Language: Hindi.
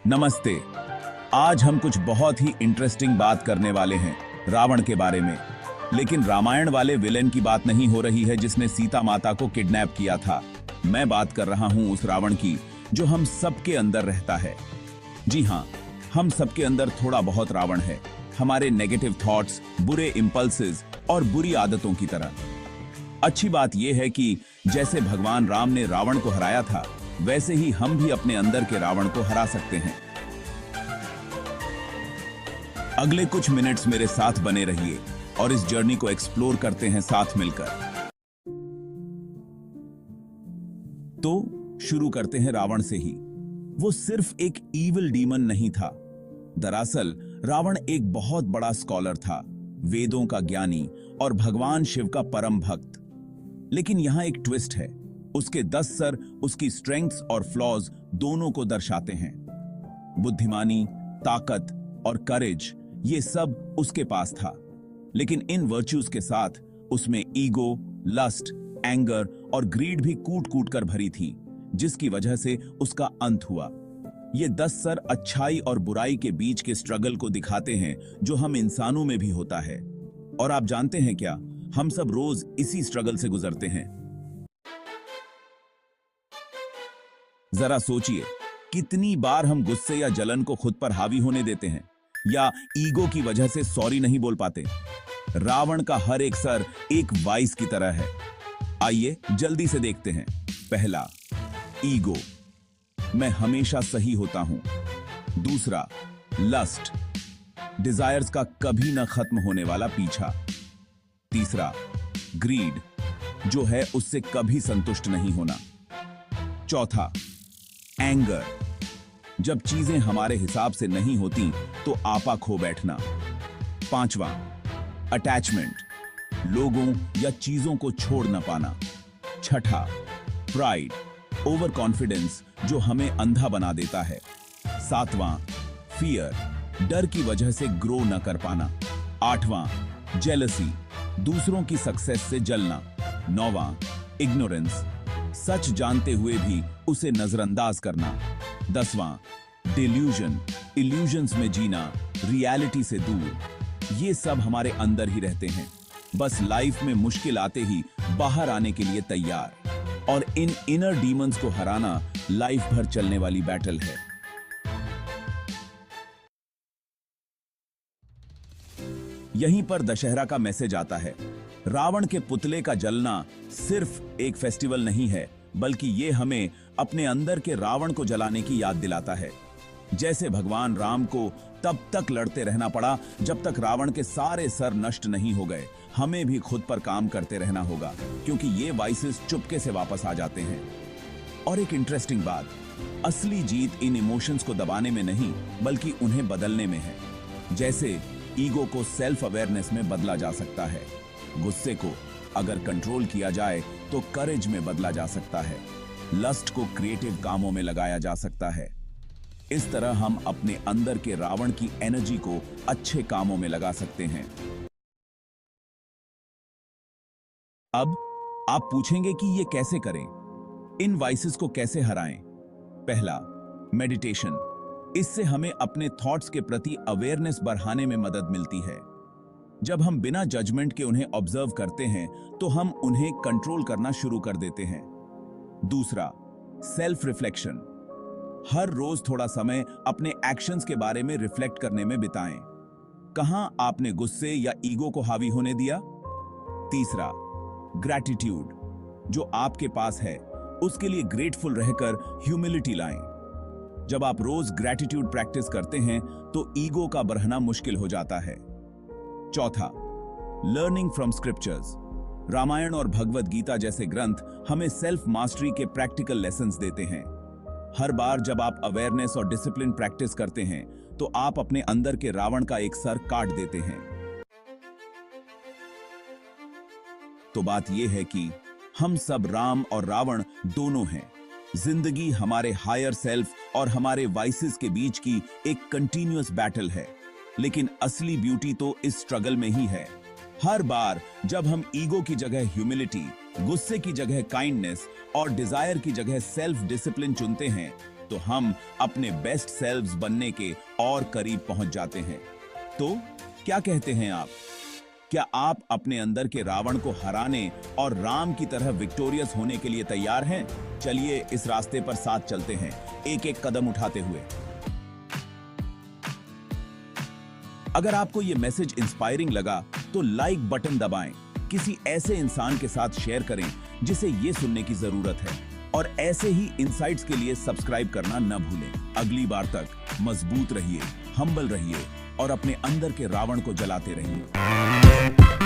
नमस्ते। आज हम कुछ बहुत ही इंटरेस्टिंग बात करने वाले हैं रावण के बारे में। लेकिन रामायण वाले विलेन की बात नहीं हो रही है जिसने सीता माता को किडनैप किया था। मैं बात कर रहा हूं उस रावण की जो हम सबके अंदर रहता है। जी हां, हम सबके अंदर थोड़ा बहुत रावण है। हमारे नेगेटिव थॉट्स, बुरे इंपल्सेस और बुरी आदतों की तरह। अच्छी बात यह है कि जैसे भगवान राम ने रावण को हराया था, वैसे ही हम भी अपने अंदर के रावण को हरा सकते हैं। अगले कुछ मिनट्स मेरे साथ बने रहिए और इस जर्नी को एक्सप्लोर करते हैं साथ मिलकर। तो शुरू करते हैं रावण से ही। वो सिर्फ एक इविल डीमन नहीं था। दरअसल रावण एक बहुत बड़ा स्कॉलर था, वेदों का ज्ञानी और भगवान शिव का परम भक्त। लेकिन यहां एक ट्विस्ट है। उसके 10 सर उसकी स्ट्रेंथ्स और फ्लॉज दोनों को दर्शाते हैं। बुद्धिमानी, ताकत और करेज, ये सब उसके पास था। लेकिन इन वर्च्यूज के साथ उसमें ईगो, लस्ट, एंगर और ग्रीड भी कूट कूट कर भरी थी, जिसकी वजह से उसका अंत हुआ। ये 10 सर अच्छाई और बुराई के बीच के स्ट्रगल को दिखाते हैं जो हम इंसानों में भी होता है। और आप जानते हैं क्या, हम सब रोज इसी स्ट्रगल से गुजरते हैं। जरा सोचिए, कितनी बार हम गुस्से या जलन को खुद पर हावी होने देते हैं या ईगो की वजह से सॉरी नहीं बोल पाते। रावण का हर एक सर एक वाइस की तरह है। आइए जल्दी से देखते हैं। पहला, ईगो, मैं हमेशा सही होता हूं। दूसरा, लस्ट, डिजायर्स का कभी न खत्म होने वाला पीछा। तीसरा, ग्रीड, जो है उससे कभी संतुष्ट नहीं होना। चौथा, एंगर, जब चीजें हमारे हिसाब से नहीं होती तो आपा खो बैठना। पांचवा, अटैचमेंट, लोगों या चीजों को छोड़ न पाना। छठा, प्राइड, ओवर कॉन्फिडेंस, जो हमें अंधा बना देता है। सातवां, फियर, डर की वजह से ग्रो न कर पाना। आठवां, जेलसी, दूसरों की सक्सेस से जलना। नौवां, इग्नोरेंस, सच जानते हुए भी उसे नजरअंदाज करना। 10वां, डिल्यूजन, इल्यूजन्स में जीना, रियलिटी से दूर। ये सब हमारे अंदर ही रहते हैं, बस लाइफ में मुश्किल आते ही बाहर आने के लिए तैयार। और इन इनर डीमंस को हराना लाइफ भर चलने वाली बैटल है। यहीं पर दशहरा का मैसेज आता है। रावण के पुतले का जलना सिर्फ एक फेस्टिवल नहीं है, बल्कि ये हमें अपने अंदर के रावण को जलाने की याद दिलाता है। जैसे भगवान राम को तब तक लड़ते रहना पड़ा जब तक रावण के सारे सर नष्ट नहीं हो गए, हमें भी खुद पर काम करते रहना होगा, क्योंकि ये वाइसेस चुपके से वापस आ जाते हैं। और एक इंटरेस्टिंग बात, असली जीत इन इमोशंस को दबाने में नहीं, बल्कि उन्हें बदलने में है। जैसे ईगो को सेल्फ अवेयरनेस में बदला जा सकता है। गुस्से को अगर कंट्रोल किया जाए तो करेज में बदला जा सकता है। लस्ट को क्रिएटिव कामों में लगाया जा सकता है। इस तरह हम अपने अंदर के रावण की एनर्जी को अच्छे कामों में लगा सकते हैं। अब आप पूछेंगे कि ये कैसे करें, इन वाइसेस को कैसे हराएं। पहला, मेडिटेशन। इससे हमें अपने थॉट्स के प्रति अवेयरनेस बढ़ाने में मदद मिलती है। जब हम बिना जजमेंट के उन्हें ऑब्जर्व करते हैं तो हम उन्हें कंट्रोल करना शुरू कर देते हैं। दूसरा, सेल्फ रिफ्लेक्शन। हर रोज थोड़ा समय अपने एक्शंस के बारे में रिफ्लेक्ट करने में बिताएं। कहां आपने गुस्से या ईगो को हावी होने दिया। तीसरा, ग्रैटिट्यूड, जो आपके पास है उसके लिए ग्रेटफुल रहकर ह्यूमिलिटी लाएं। जब आप रोज ग्रैटिट्यूड प्रैक्टिस करते हैं तो ईगो का बढ़ना मुश्किल हो जाता है। चौथा, लर्निंग फ्रॉम स्क्रिप्चर्स। रामायण और भगवद गीता जैसे ग्रंथ हमें सेल्फ मास्टरी के प्रैक्टिकल लेसन्स देते हैं। हर बार जब आप अवेयरनेस और डिसिप्लिन प्रैक्टिस करते हैं तो आप अपने अंदर के रावण का एक सर काट देते हैं। तो बात यह है कि हम सब राम और रावण दोनों हैं। जिंदगी हमारे हायर सेल्फ और हमारे वाइसेस के बीच की एक कंटिन्यूअस बैटल है। लेकिन असली ब्यूटी तो इस स्ट्रगल में ही है। हर बार जब हम ईगो की जगह ह्यूमिलिटी, गुस्से की जगह काइंडनेस और डिजायर की जगह सेल्फ डिसिप्लिन चुनते हैं, तो हम अपने बेस्ट सेल्व्स बनने के और करीब पहुंच जाते हैं। तो क्या कहते हैं आप? क्या आप अपने अंदर के रावण को हराने और राम की तरह विक्टोरियस होने के लिए तैयार हैं? चलिए इस रास्ते पर साथ चलते हैं, एक एक कदम उठाते हुए। अगर आपको यह मैसेज इंस्पायरिंग लगा तो लाइक बटन दबाएं, किसी ऐसे इंसान के साथ शेयर करें जिसे ये सुनने की जरूरत है, और ऐसे ही इनसाइट्स के लिए सब्सक्राइब करना न भूलें। अगली बार तक मजबूत रहिए, हम्बल रहिए और अपने अंदर के रावण को जलाते रहिए।